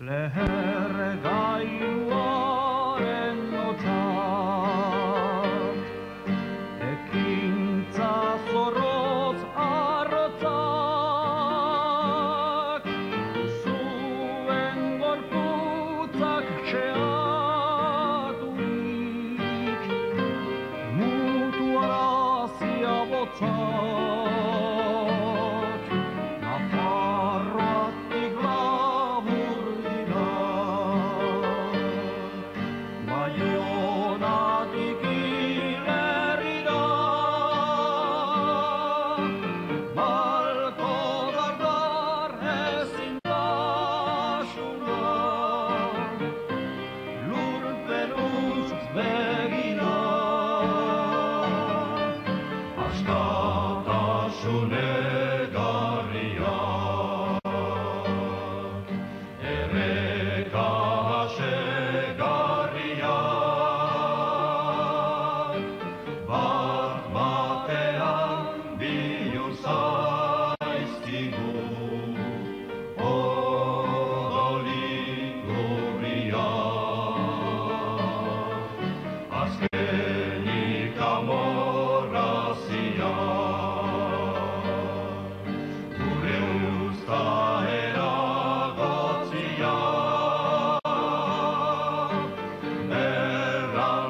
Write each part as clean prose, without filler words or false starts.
Lehergailuaren notzat, ekintza zorroz arrotzak, zuen gorputzak xeaturik, mutuarazia botzak, Nafarroatik labur dira, Baionatik Ilerrira, Malko dardar ezintasuna, lurperuz begira, askatasun egarriak, erreka hasegarriak, bat batean bilun zaizkigu, odolik gurriak, azkenik amorraziak, gure usta eragotziak,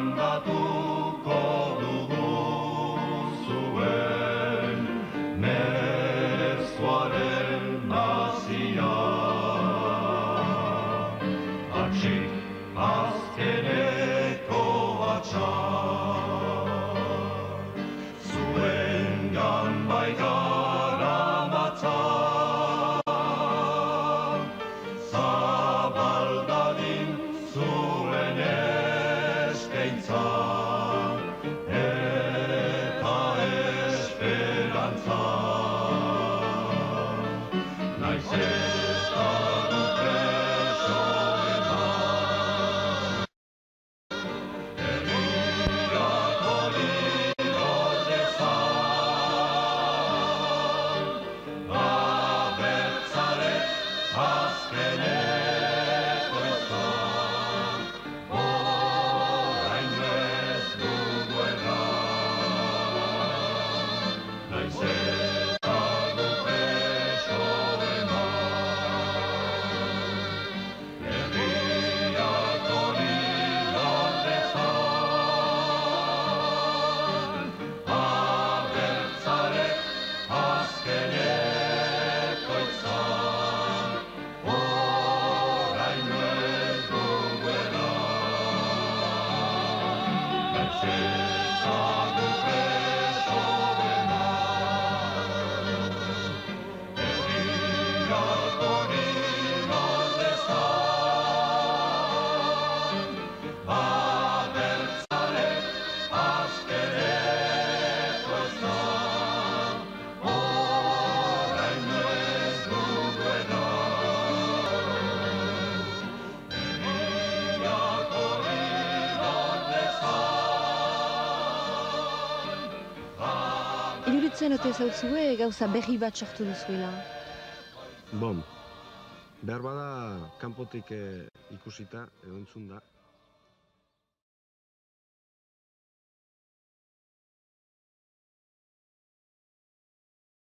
berrandatuko dugu zuen mezuaren naziak, atxik azkeneko atxak, zuengan baikara matzak, zabaldadin zuen eskaintza eta esperantza, naiz eta gu presoetan, herriak hori ordezan, abertzalek azkeneko izan, oraino ez dugu erran, naiz eta gu preso eman, herriak hori ordezan, abertzalek azkeneko izan, oraino ez dugu erran, naiz eta gu preso eman, herriak hori ordezan, abertzalek azkeneko izan, oraino ez dugu erran, herriak hori ordezan, Iruditzen ote zautzue gauza berri bat sortu duzuela. Bom, behar bada kanpotik ikusita edo entzun da,